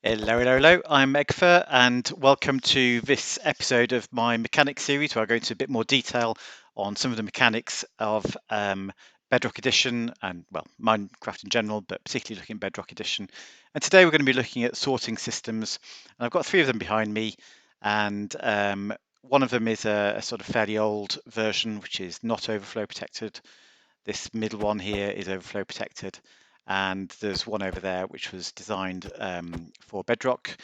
Hello. I'm Eggfur, and welcome to this episode of my mechanics series, where I go into a bit more detail on some of the mechanics of Bedrock Edition and, well, Minecraft in general, but particularly looking at Bedrock Edition. And today we're going to be looking at sorting systems, and I've got three of them behind me, and one of them is a sort of fairly old version, which is not overflow protected. This middle one here is overflow protected, and there's one over there which was designed for Bedrock.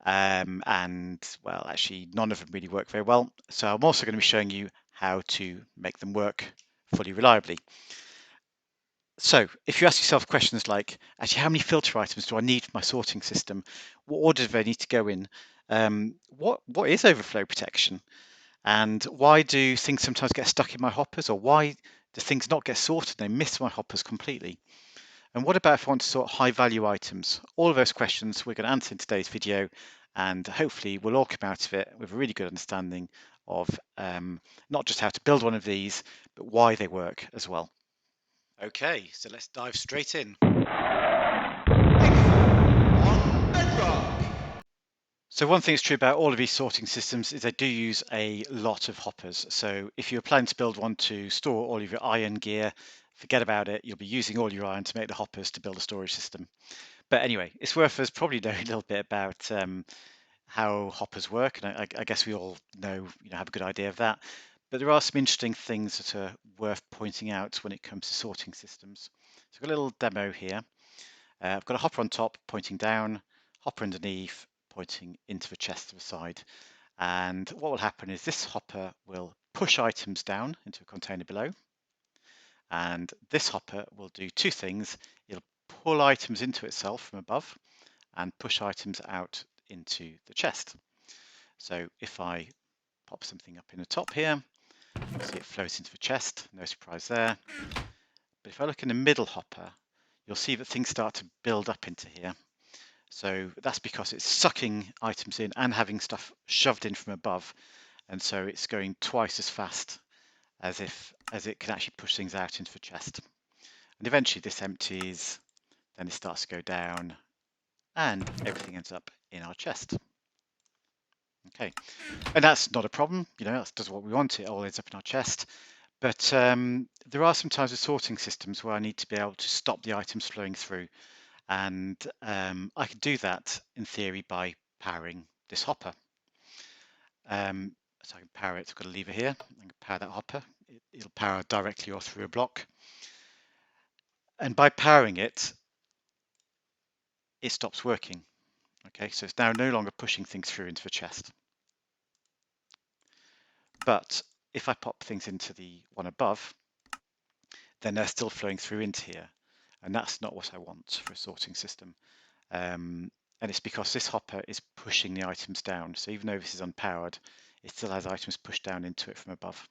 And well, actually, none of them really work very well. So I'm also going to be showing you how to make them work fully reliably. So if you ask yourself questions like, actually, how many filter items do I need for my sorting system? What order do they need to go in? What is overflow protection? And why do things sometimes get stuck in my hoppers? Or why do things not get sorted? They miss my hoppers completely. And what about if I want to sort high value items? All of those questions we're going to answer in today's video, and hopefully we'll all come out of it with a really good understanding of not just how to build one of these, but why they work as well. Okay, so let's dive straight in. So one thing that's true about all of these sorting systems is they do use a lot of hoppers. So if you're planning to build one to store all of your iron gear, forget about it. You'll be using all your iron to make the hoppers to build a storage system. But anyway, it's worth us probably knowing a little bit about how hoppers work, and I guess we all know, have a good idea of that. But there are some interesting things that are worth pointing out when it comes to sorting systems. So I've got a little demo here. I've got a hopper on top pointing down, hopper underneath pointing into the chest to the side. And what will happen is this hopper will push items down into a container below. And this hopper will do two things. It'll pull items into itself from above and push items out into the chest. So if I pop something up in the top here, you'll see it flows into the chest, no surprise there. But if I look in the middle hopper, you'll see that things start to build up into here. So that's because it's sucking items in and having stuff shoved in from above. And so it's going twice as fast as it can actually push things out into the chest. And eventually this empties, then it starts to go down, and everything ends up in our chest. Okay, and that's not a problem, that's just what we want. It all ends up in our chest. But there are some times with sorting systems where I need to be able to stop the items flowing through. And I can do that in theory by powering this hopper. So I can power it. I've got a lever here. I can power that hopper. It'll power directly or through a block. And by powering it, it stops working. Okay, so it's now no longer pushing things through into the chest. But if I pop things into the one above, then they're still flowing through into here. And that's not what I want for a sorting system. And it's because this hopper is pushing the items down. So even though this is unpowered, it still has items pushed down into it from above.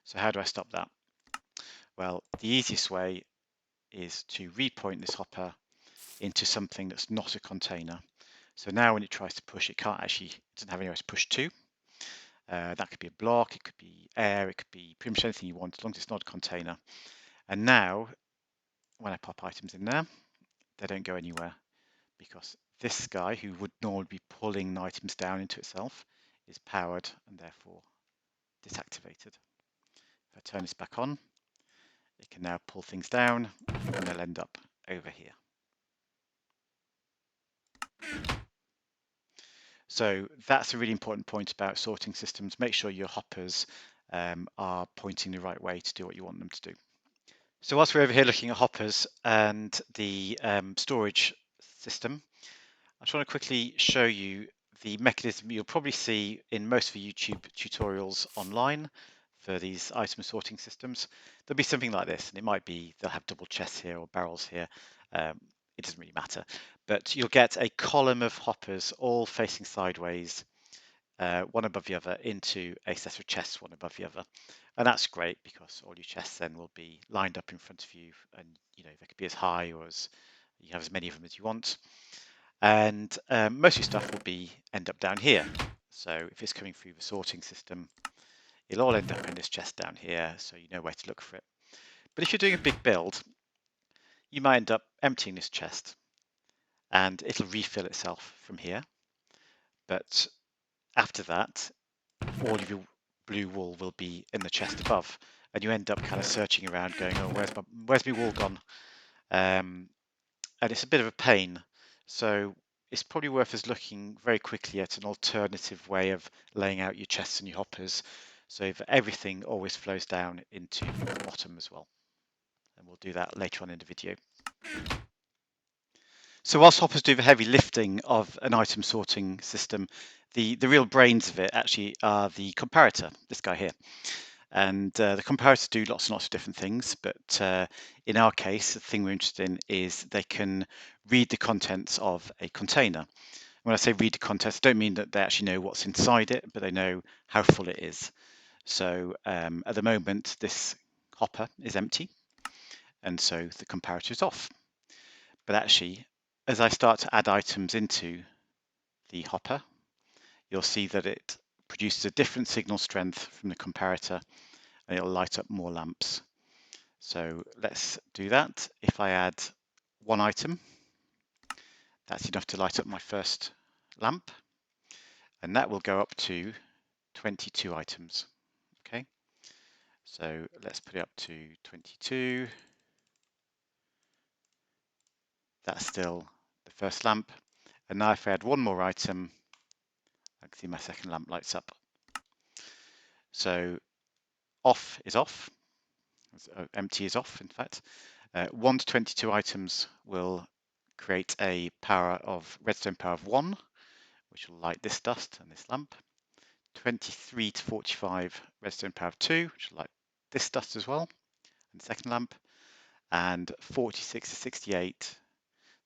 So how do I stop that? Well, the easiest way is to repoint this hopper into something that's not a container. So now when it tries to push, it doesn't have anywhere to push to. That could be a block, it could be air, it could be pretty much anything you want, as long as it's not a container. And now, when I pop items in there, they don't go anywhere, because this guy, who would normally be pulling items down into itself, is powered and therefore disactivated. If I turn this back on, it can now pull things down, and they'll end up over here. So that's a really important point about sorting systems. Make sure your hoppers are pointing the right way to do what you want them to do. So whilst we're over here looking at hoppers and the storage system, I just want to quickly show you the mechanism you'll probably see in most of the YouTube tutorials online for these item sorting systems. There'll be something like this, and it might be they'll have double chests here or barrels here. It doesn't really matter, but you'll get a column of hoppers all facing sideways, one above the other, into a set of chests, one above the other. And that's great because all your chests then will be lined up in front of you, and they could be as high or as you have as many of them as you want. And most of your stuff will end up down here. So if it's coming through the sorting system, it'll all end up in this chest down here, so you know where to look for it. But if you're doing a big build, you might end up emptying this chest. and it'll refill itself from here. But after that, all of your blue wool will be in the chest above, and you end up kind of searching around going, oh, where's my wool gone? And it's a bit of a pain. So it's probably worth us looking very quickly at an alternative way of laying out your chests and your hoppers so that everything always flows down into the bottom as well. And we'll do that later on in the video. So whilst hoppers do the heavy lifting of an item sorting system, the real brains of it actually are the comparator, this guy here. And the comparators do lots and lots of different things, but in our case, the thing we're interested in is they can read the contents of a container. When I say read the contents, I don't mean that they actually know what's inside it, but they know how full it is. So at the moment, this hopper is empty, and so the comparator is off. But actually, as I start to add items into the hopper, you'll see that it produces a different signal strength from the comparator, and it'll light up more lamps. So let's do that. If I add one item, that's enough to light up my first lamp, and that will go up to 22 items. Okay, so let's put it up to 22. That's still the first lamp. And now if I add one more item, I can see my second lamp lights up. So off is off, empty is off, in fact. 1 to 22 items will create a redstone power of 1, which will light this dust and this lamp. 23 to 45 redstone power of 2, which will light this dust as well, and the second lamp. And 46 to 68,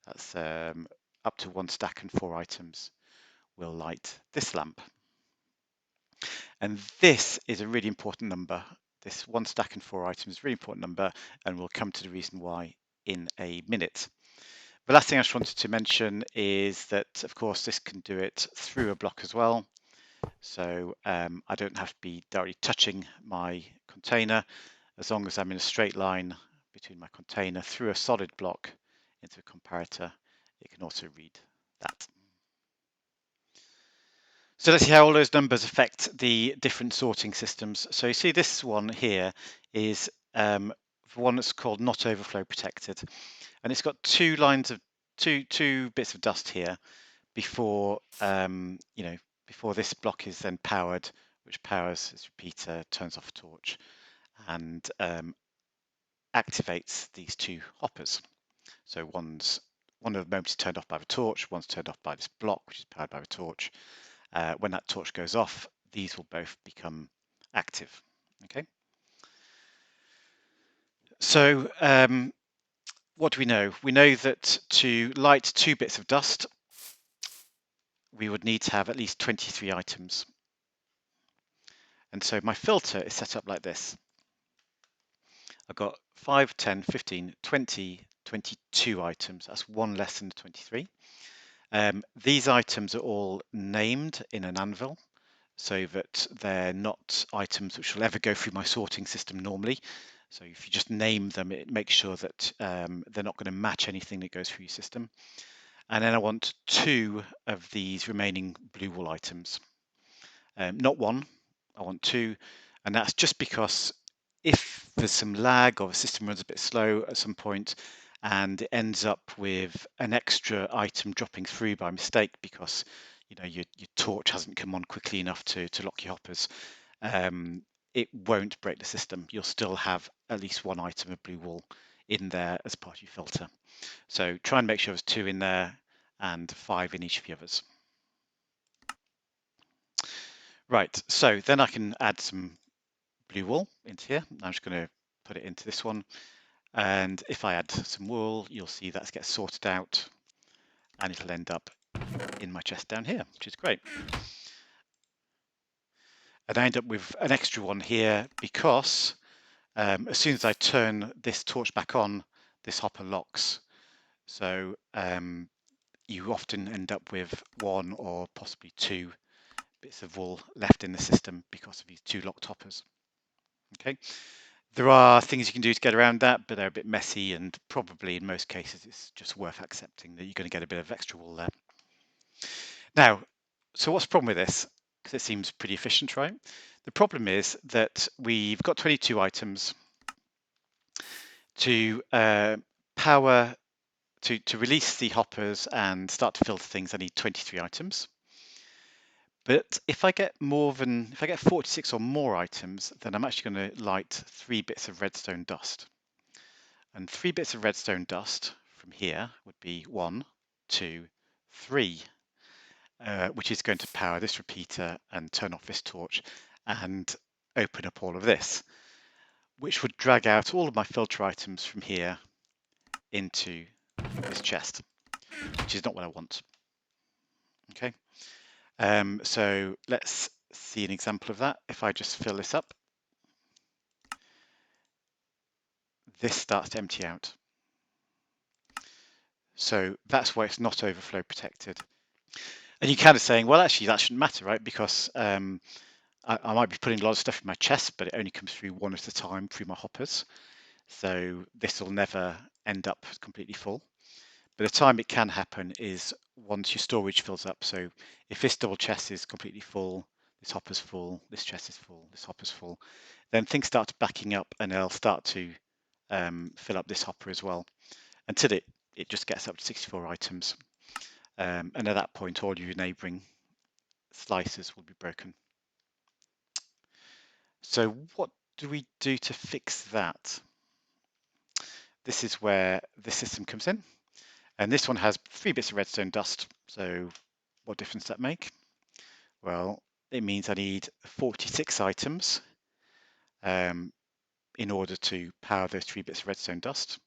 that's up to 1 stack and 4 items, will light this lamp. And this is a really important number. This 1 stack and 4 items is a really important number, and we'll come to the reason why in a minute. The last thing I just wanted to mention is that, of course, this can do it through a block as well. So I don't have to be directly touching my container. As long as I'm in a straight line between my container through a solid block into a comparator, it can also read that. So let's see how all those numbers affect the different sorting systems. So you see this one here is the one that's called not overflow protected, and it's got two bits of dust here before before this block is then powered, which powers this repeater, turns off a torch, and activates these two hoppers. So one of the moments is turned off by the torch, one's turned off by this block, which is powered by the torch. When that torch goes off, these will both become active. Okay. So what do we know? We know that to light 2 bits of dust, we would need to have at least 23 items. And so my filter is set up like this. I've got 5, 10, 15, 20, 22 items. That's one less than 23. These items are all named in an anvil so that they're not items which will ever go through my sorting system normally. So if you just name them, it makes sure that they're not going to match anything that goes through your system. And then I want 2 of these remaining blue wool items. Not 1, I want 2. And that's just because if there's some lag or the system runs a bit slow at some point and it ends up with an extra item dropping through by mistake because your torch hasn't come on quickly enough to lock your hoppers, it won't break the system. You'll still have at least 1 item of blue wool in there as part of your filter. So try and make sure there's 2 in there and 5 in each of the others. Right, so then I can add some blue wool into here. I'm just going to put it into this one. And if I add some wool, you'll see that gets sorted out and it'll end up in my chest down here, which is great. And I end up with an extra one here because as soon as I turn this torch back on, this hopper locks. So you often end up with 1 or possibly 2 bits of wool left in the system because of these 2 locked hoppers. Okay, There are things you can do to get around that, but they're a bit messy, and probably in most cases it's just worth accepting that you're going to get a bit of extra wool there. Now, so what's the problem with this? Because it seems pretty efficient, right? The problem is that we've got 22 items to power, to release the hoppers and start to filter things. I need 23 items. But if I get 46 or more items, then I'm actually going to light 3 bits of redstone dust. And 3 bits of redstone dust from here would be 1, 2, 3, which is going to power this repeater and turn off this torch and open up all of this, which would drag out all of my filter items from here into this chest, which is not what I want. Okay, so let's see an example of that. If I just fill this up, this starts to empty out. So that's why it's not overflow protected. And you're kind of saying, well, actually, that shouldn't matter, right? Because I might be putting a lot of stuff in my chest, but it only comes through one at a time through my hoppers. So this will never end up completely full. But the time it can happen is once your storage fills up. So if this double chest is completely full, this hopper's full, this chest is full, this hopper's full, then things start backing up and they'll start to fill up this hopper as well until it just gets up to 64 items. And at that point, all your neighboring slices will be broken. So what do we do to fix that? This is where this system comes in. And this one has 3 bits of redstone dust. So what difference does that make? Well, it means I need 46 items in order to power those 3 bits of redstone dust.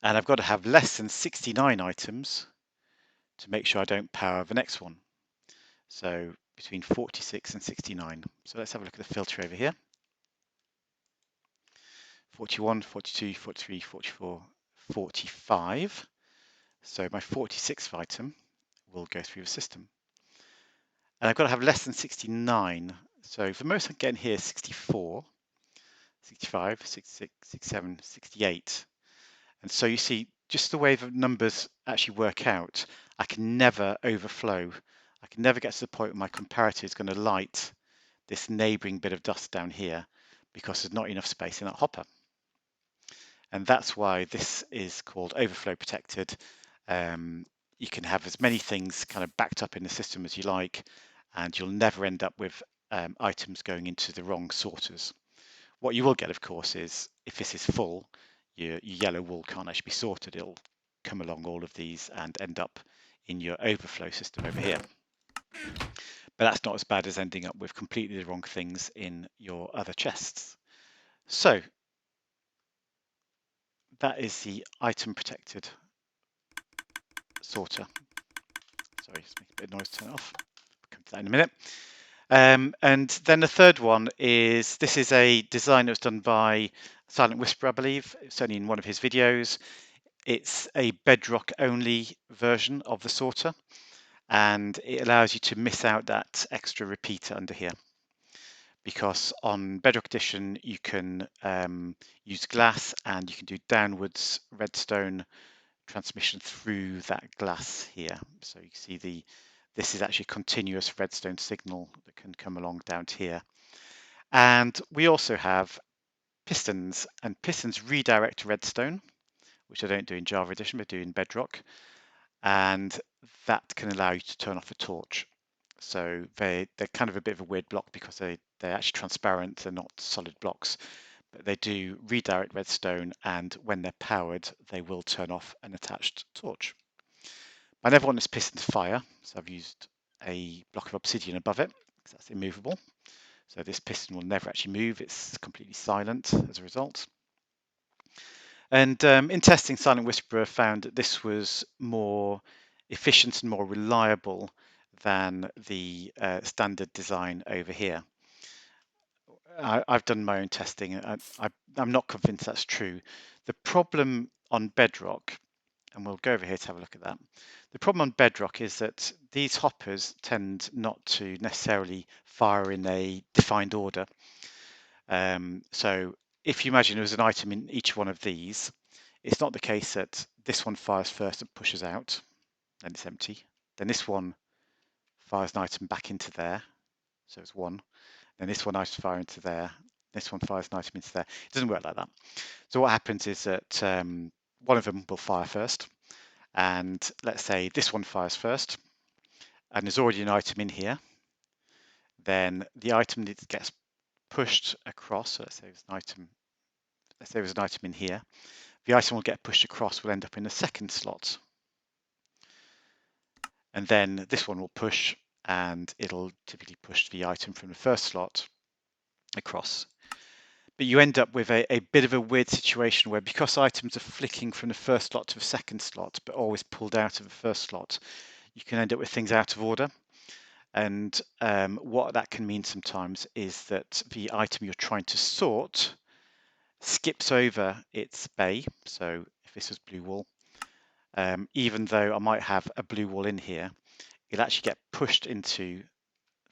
And I've got to have less than 69 items to make sure I don't power the next one. So between 46 and 69. So let's have a look at the filter over here. 41, 42, 43, 44, 45. So my 46th item will go through the system. And I've got to have less than 69. So for most I'm getting here 64, 65, 66, 67, 68. And so you see, just the way the numbers actually work out, I can never overflow. I can never get to the point where my comparator is going to light this neighboring bit of dust down here because there's not enough space in that hopper. And that's why this is called overflow protected. You can have as many things kind of backed up in the system as you like, and you'll never end up with items going into the wrong sorters. What you will get, of course, is if this is full, your yellow wool can't actually be sorted. It'll come along all of these and end up in your overflow system over here. But that's not as bad as ending up with completely the wrong things in your other chests. So that is the item protected sorter. Sorry, just make a bit of noise, turn it off. We'll come to that in a minute. And then the third one is, this is a design that was done by Silentwisperer, I believe, certainly in one of his videos. It's a Bedrock only version of the sorter, and it allows you to miss out that extra repeater under here. Because on Bedrock Edition, you can use glass and you can do downwards redstone transmission through that glass here. So you see this is actually a continuous redstone signal that can come along down to here. And we also have pistons, and pistons redirect redstone, which I don't do in Java Edition, but do in Bedrock. And that can allow you to turn off a torch. So they're kind of a bit of a weird block because they're actually transparent, they're not solid blocks, but they do redirect redstone, and when they're powered, they will turn off an attached torch. I never want this piston to fire, so I've used a block of obsidian above it, because that's immovable. So this piston will never actually move, it's completely silent as a result. And in testing, Silentwisperer found that this was more efficient and more reliable than the standard design over here. I've done my own testing. I'm not convinced that's true. The problem on Bedrock, and we'll go over here to have a look at that. The problem on Bedrock is that these hoppers tend not to necessarily fire in a defined order. So if you imagine there was an item in each one of these, it's not the case that this one fires first and pushes out, and it's empty. Then this one fires an item back into there, so it's 1. Then this one item fires into there. This one fires an item into there. It doesn't work like that. So what happens is that one of them will fire first, and let's say this one fires first, and there's already an item in here. Then the item that gets pushed across. So let's say there's an item. Let's say there's an item in here. The item will get pushed across. Will end up in the second slot, and then this one will push, and it'll typically push the item from the first slot across. But you end up with a bit of a weird situation where, because items are flicking from the first slot to the second slot, but always pulled out of the first slot, you can end up with things out of order. And what that can mean sometimes is that the item you're trying to sort skips over its bay. So if this was blue wool, even though I might have a blue wool in here, it'll actually get pushed into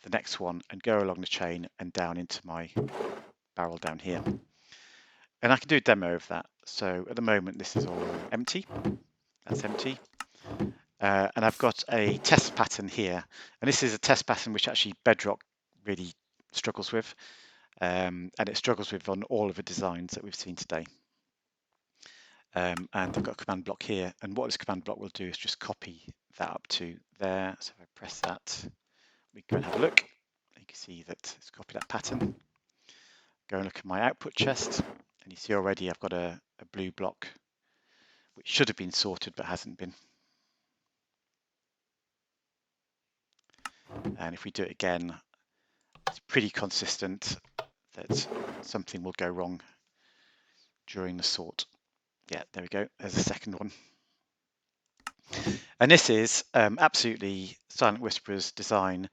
the next one and go along the chain and down into my barrel down here. And I can do a demo of that. So at the moment, this is all empty. That's empty. And I've got a test pattern here. And this is a test pattern which actually Bedrock really struggles with. And it struggles with on all of the designs that we've seen today. And I've got a command block here. And what this command block will do is just copy that up to there. So if I press that, we can go and have a look. You can see that it's copied that pattern. Go and look at my output chest. And you see already I've got a blue block which should have been sorted but hasn't been. And if we do it again, it's pretty consistent that something will go wrong during the sort. Yeah, there we go. There's a second one. And this is absolutely Silentwisperer's design.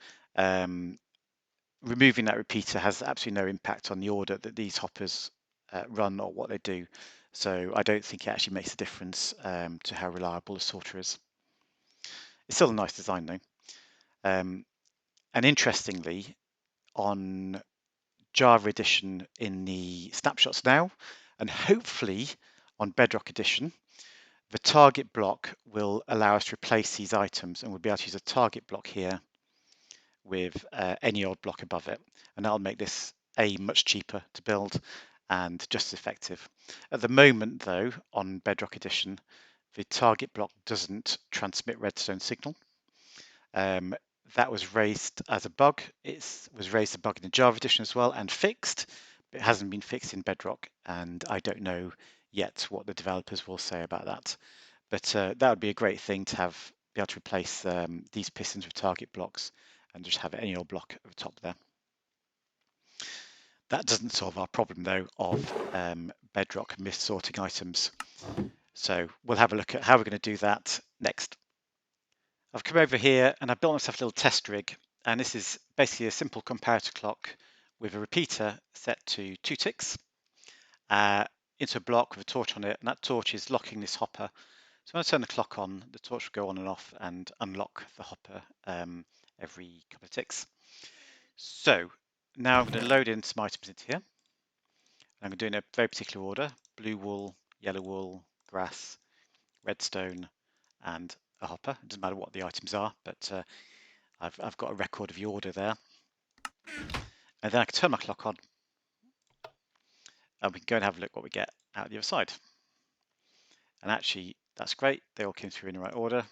Removing that repeater has absolutely no impact on the order that these hoppers run or what they do. So I don't think it actually makes a difference to how reliable the sorter is. It's still a nice design though. And interestingly, on Java Edition in the snapshots now, and hopefully on Bedrock Edition, the target block will allow us to replace these items, and we'll be able to use a target block here with any old block above it, and that'll make this much cheaper to build and just as effective. At the moment though, on Bedrock Edition, the target block doesn't transmit redstone signal. That was raised as a bug. It was raised a bug in the Java Edition as well and fixed, but it hasn't been fixed in Bedrock, and I don't know yet what the developers will say about that. But that would be a great thing to be able to replace these pistons with target blocks and just have any old block at the top there. That doesn't solve our problem though of Bedrock mis-sorting items. So we'll have a look at how we're going to do that next. I've come over here and I've built myself a little test rig, and this is basically a simple comparator clock with a repeater set to 2 ticks into a block with a torch on it, and that torch is locking this hopper. So when I turn the clock on, the torch will go on and off and unlock the hopper every couple of ticks. So now I'm going to load in some items into here. I'm going to do it in a very particular order: blue wool, yellow wool, grass, redstone, and a hopper. It doesn't matter what the items are, but I've got a record of the order there. And then I can turn my clock on, and we can go and have a look what we get out the other side. And actually, that's great. They all came through in the right order,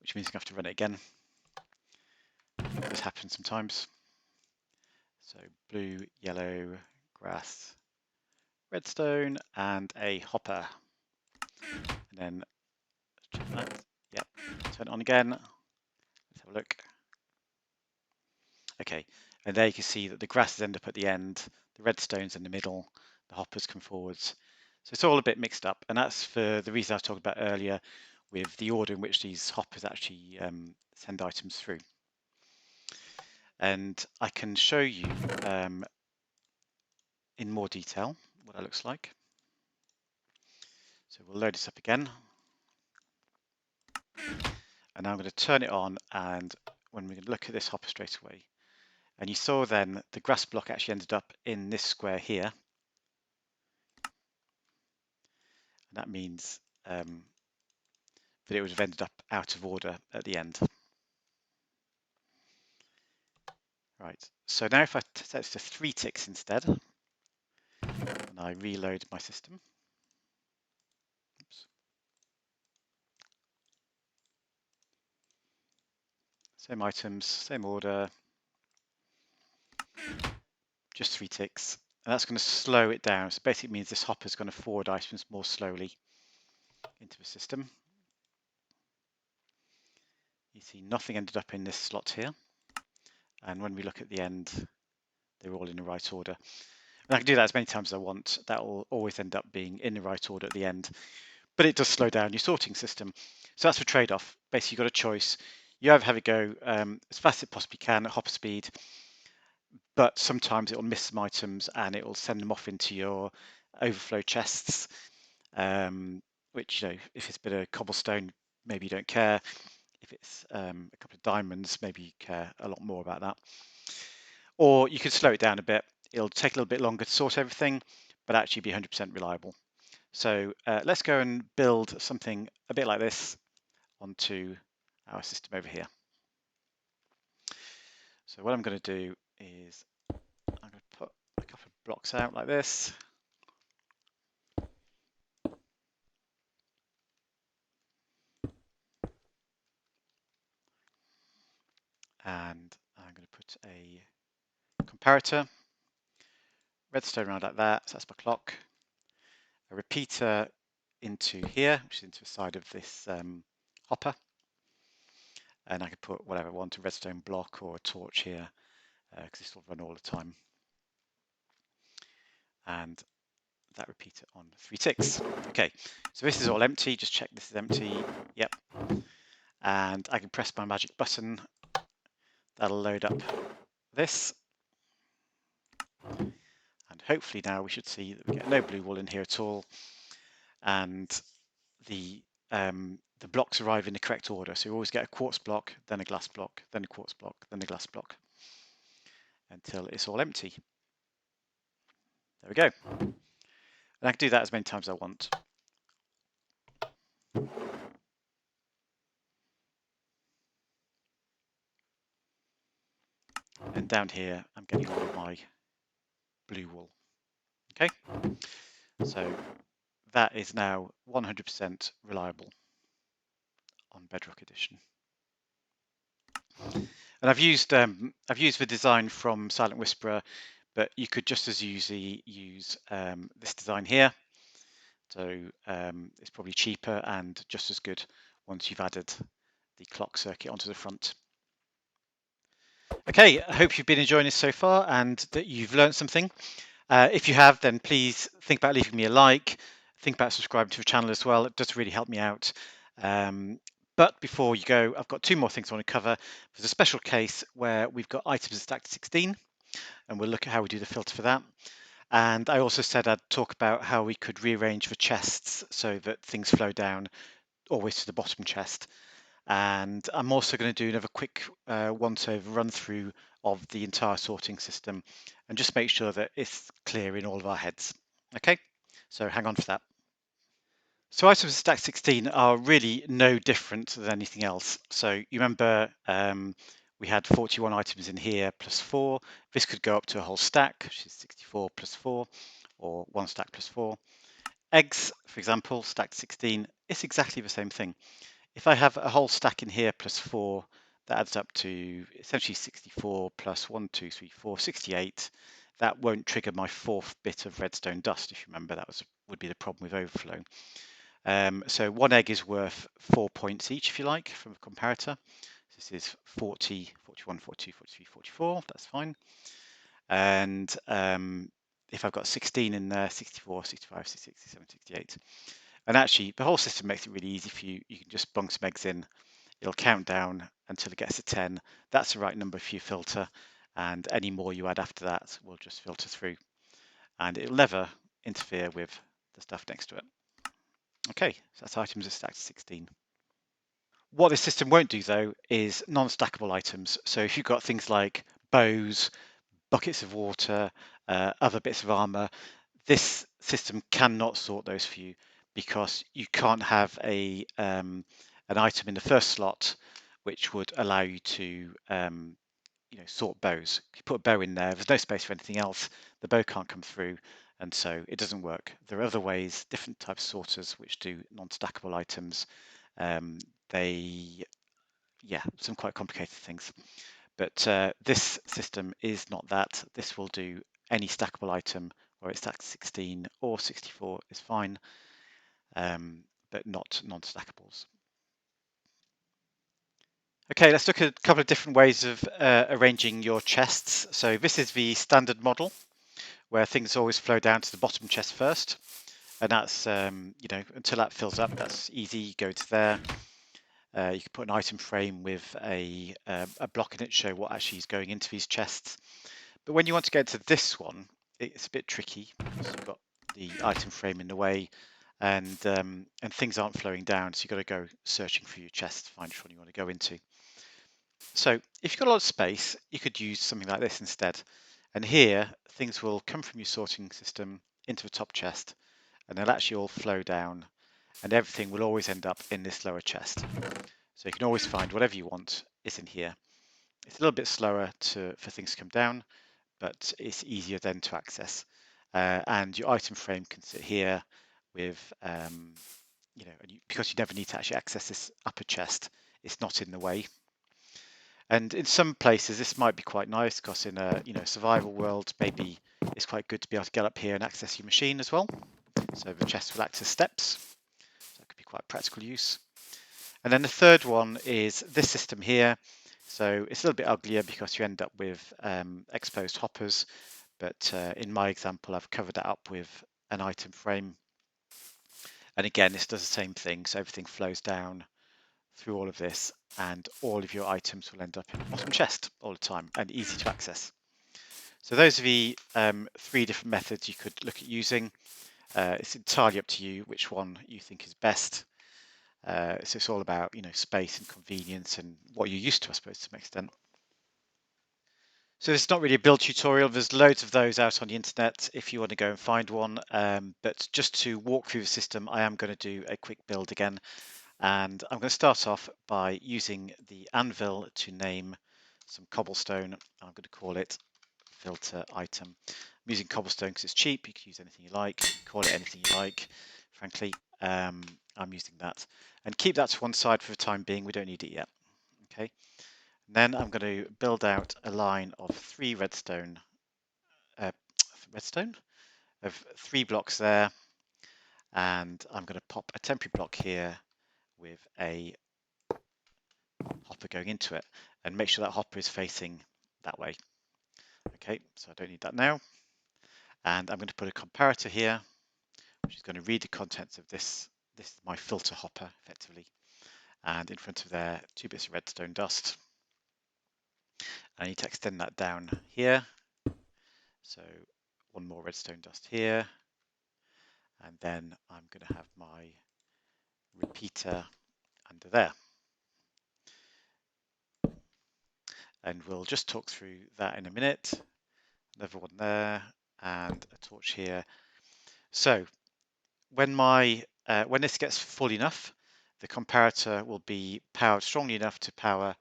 which means I have to run it again. This happens sometimes. So blue, yellow, grass, redstone, and a hopper. And then check that. Yep, turn it on again. Let's have a look. Okay, and there you can see that the grasses end up at the end, the redstone's in the middle, the hoppers come forwards. So it's all a bit mixed up, and that's for the reason I was talking about earlier with the order in which these hoppers actually send items through. And I can show you in more detail what that looks like. So we'll load this up again. And now I'm going to turn it on, and when we look at this hopper straight away, And you saw then the grass block actually ended up in this square here. And that means that it would have ended up out of order at the end. Right, so now if I set it to 3 ticks instead, and I reload my system. Oops. Same items, same order, just 3 ticks. And that's going to slow it down. So basically it means this hopper is going to forward items more slowly into the system. You see nothing ended up in this slot here. And when we look at the end, they're all in the right order. And I can do that as many times as I want. That will always end up being in the right order at the end. But it does slow down your sorting system. So that's a trade-off. Basically, you've got a choice. You either have it go as fast as it possibly can at hopper speed, but sometimes it will miss some items and it will send them off into your overflow chests, which, if it's a bit of cobblestone, maybe you don't care. If it's a couple of diamonds, maybe you care a lot more about that. Or you could slow it down a bit. It'll take a little bit longer to sort everything, but actually be 100% reliable. So let's go and build something a bit like this onto our system over here. So what I'm going to do is I'm going to put a couple of blocks out like this. And I'm going to put a comparator, redstone around like that, so that's my clock. A repeater into here, which is into the side of this hopper. And I could put whatever I want, a redstone block or a torch here, because this will run all the time. And that repeater on 3 ticks. Okay, so this is all empty. Just check this is empty. Yep. And I can press my magic button. That'll load up this. And hopefully now we should see that we get no blue wool in here at all. And the blocks arrive in the correct order. So you always get a quartz block, then a glass block, then a quartz block, then a glass block, until it's all empty. There we go. And I can do that as many times as I want. And down here, I'm getting all of my blue wool. Okay, so that is now 100% reliable on Bedrock Edition. And I've used the design from Silentwisperer, but you could just as easily use this design here. So it's probably cheaper and just as good once you've added the clock circuit onto the front. Okay, I hope you've been enjoying this so far and that you've learned something. If you have, then please think about leaving me a like. Think about subscribing to the channel as well. It does really help me out. But before you go, I've got 2 more things I want to cover. There's a special case where we've got items stacked to 16, and we'll look at how we do the filter for that. And I also said I'd talk about how we could rearrange the chests so that things flow down always to the bottom chest. And I'm also going to do another quick once-over run-through of the entire sorting system and just make sure that it's clear in all of our heads. Okay, so hang on for that. So items stack 16 are really no different than anything else. So you remember we had 41 items in here plus 4. This could go up to a whole stack, which is 64 plus 4, or 1 stack plus 4. Eggs, for example, stacked 16, it's exactly the same thing. If I have a whole stack in here plus 4, that adds up to essentially 64 plus 1, 2, 3, 4, 68. That won't trigger my 4th bit of redstone dust. If you remember, that would be the problem with overflow. So 1 egg is worth 4 points each, if you like, from a comparator. This is 40, 41, 42, 43, 44. That's fine. And if I've got 16 in there, 64, 65, 66, 67, 68. And actually, the whole system makes it really easy for you. You can just bung some eggs in. It'll count down until it gets to 10. That's the right number for your filter. And any more you add after that will just filter through. And it'll never interfere with the stuff next to it. Okay, so that's items that stacked to 16. What this system won't do, though, is non-stackable items. So if you've got things like bows, buckets of water, other bits of armor. This system cannot sort those for you because you can't have an item in the first slot which would allow you to sort bows. If you put a bow in there, there's no space for anything else. The bow can't come through, and so it doesn't work. There are other ways, different types of sorters which do non-stackable items. Some quite complicated things. But this system is not that. This will do any stackable item, whether it's stacked 16 or 64 is fine, but not non-stackables. Okay, let's look at a couple of different ways of arranging your chests. So this is the standard model, where things always flow down to the bottom chest first. And that's, until that fills up, that's easy. You go to there. You can put an item frame with a block in it to show what actually is going into these chests. But when you want to get to this one, it's a bit tricky because you've got the item frame in the way, and things aren't flowing down. So you've got to go searching for your chest to find which one you want to go into. So if you've got a lot of space, you could use something like this instead. And here, things will come from your sorting system into the top chest, and they'll actually all flow down, and everything will always end up in this lower chest. So you can always find whatever you want is in here. It's a little bit slower for things to come down, but it's easier then to access. And your item frame can sit here with, because you never need to actually access this upper chest, it's not in the way. And in some places, this might be quite nice because in a survival world, maybe it's quite good to be able to get up here and access your machine as well. So the chest will act as steps. So that could be quite practical use. And then the third one is this system here. So it's a little bit uglier because you end up with exposed hoppers. But in my example, I've covered that up with an item frame. And again, this does the same thing. So everything flows down through all of this, and all of your items will end up in the bottom chest all the time and easy to access. So those are the 3 different methods you could look at using. It's entirely up to you which one you think is best. So it's all about space and convenience and what you're used to, I suppose, to some extent. So it's not really a build tutorial. There's loads of those out on the internet if you want to go and find one. But just to walk through the system, I am going to do a quick build again. And I'm going to start off by using the anvil to name some cobblestone. I'm going to call it filter item. I'm using cobblestone because it's cheap. You can use anything you like, call it anything you like. Frankly, I'm using that. And keep that to one side for the time being. We don't need it yet. Okay. And then I'm going to build out a line of 3 redstone of 3 blocks there. And I'm going to pop a temporary block here with a hopper going into it, and make sure that hopper is facing that way. Okay, so I don't need that now. And I'm going to put a comparator here, which is going to read the contents of this. This is my filter hopper, effectively. And in front of there, 2 bits of redstone dust. I need to extend that down here. So 1 more redstone dust here. And then I'm going to have my repeater under there. And we'll just talk through that in a minute. Another one there, and a torch here. So when this gets full enough, the comparator will be powered strongly enough to power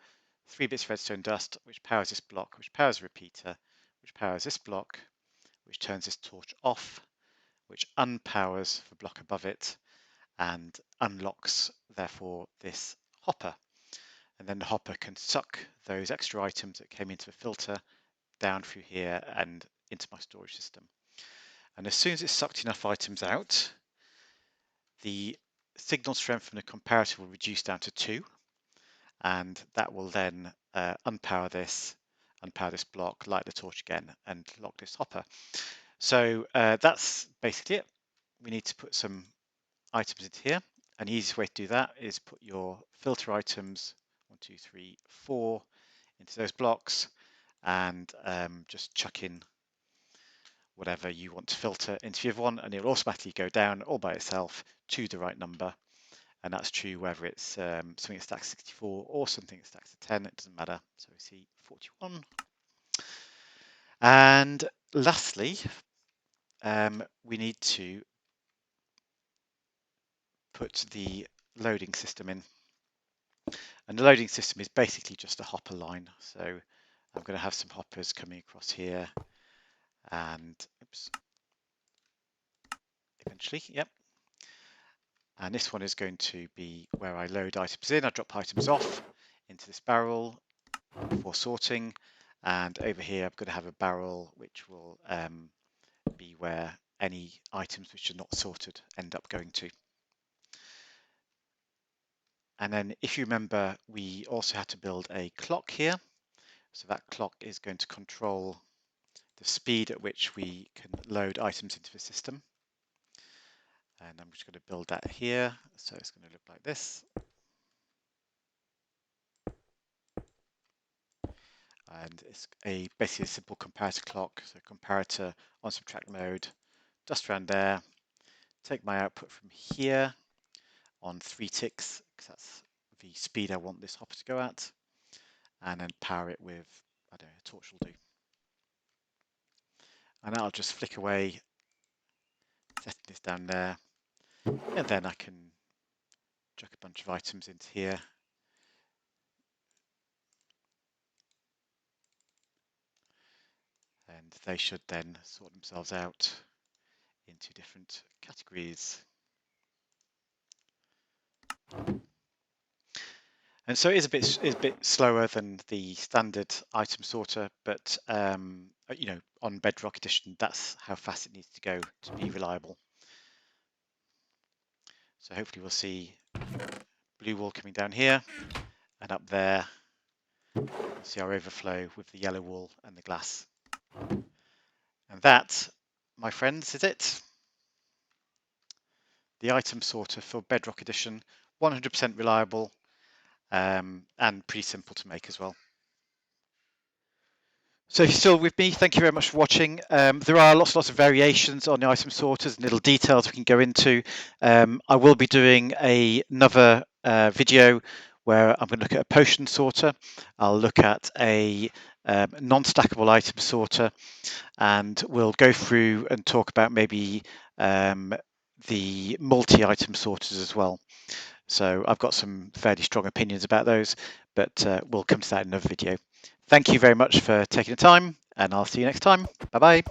3 bits of redstone dust, which powers this block, which powers a repeater, which powers this block, which turns this torch off, which unpowers the block above it, and unlocks, therefore, this hopper. And then the hopper can suck those extra items that came into the filter down through here and into my storage system. And as soon as it's sucked enough items out, the signal strength from the comparator will reduce down to 2, and that will then unpower this block, light the torch again, and lock this hopper. So that's basically it. We need to put some items into here, and the easiest way to do that is put your filter items 1, 2, 3, 4 into those blocks, and just chuck in whatever you want to filter into the other one, and it will automatically go down all by itself to the right number. And that's true whether it's something that stacks 64 or something that stacks to 10, it doesn't matter. So we see 41. And lastly, we need to put the loading system in. And the loading system is basically just a hopper line. So I'm going to have some hoppers coming across here and eventually, yep. And this one is going to be where I load items in. I drop items off into this barrel for sorting. And over here, I'm going to have a barrel which will be where any items which are not sorted end up going to. And then if you remember, we also had to build a clock here. So that clock is going to control the speed at which we can load items into the system. And I'm just going to build that here. So it's going to look like this. And it's basically a simple comparator clock. So comparator on subtract mode, just around there. Take my output from here on 3 ticks, because that's the speed I want this hopper to go at. And then power it with, I don't know, a torch will do. And I'll just flick away, setting this down there. And then I can chuck a bunch of items into here. And they should then sort themselves out into different categories. And so it is a bit slower than the standard item sorter, but you know, on Bedrock Edition, that's how fast it needs to go to be reliable. So hopefully we'll see blue wool coming down here, and up there we'll see our overflow with the yellow wool and the glass. And that, my friends, is it. The item sorter for Bedrock Edition, 100% reliable and pretty simple to make as well. So if you're still with me, thank you very much for watching. There are lots of variations on the item sorters and little details we can go into. I will be doing another video where I'm going to look at a potion sorter. I'll look at a non-stackable item sorter, and we'll go through and talk about maybe the multi-item sorters as well. So I've got some fairly strong opinions about those, but we'll come to that in another video. Thank you very much for taking the time, and I'll see you next time. Bye-bye.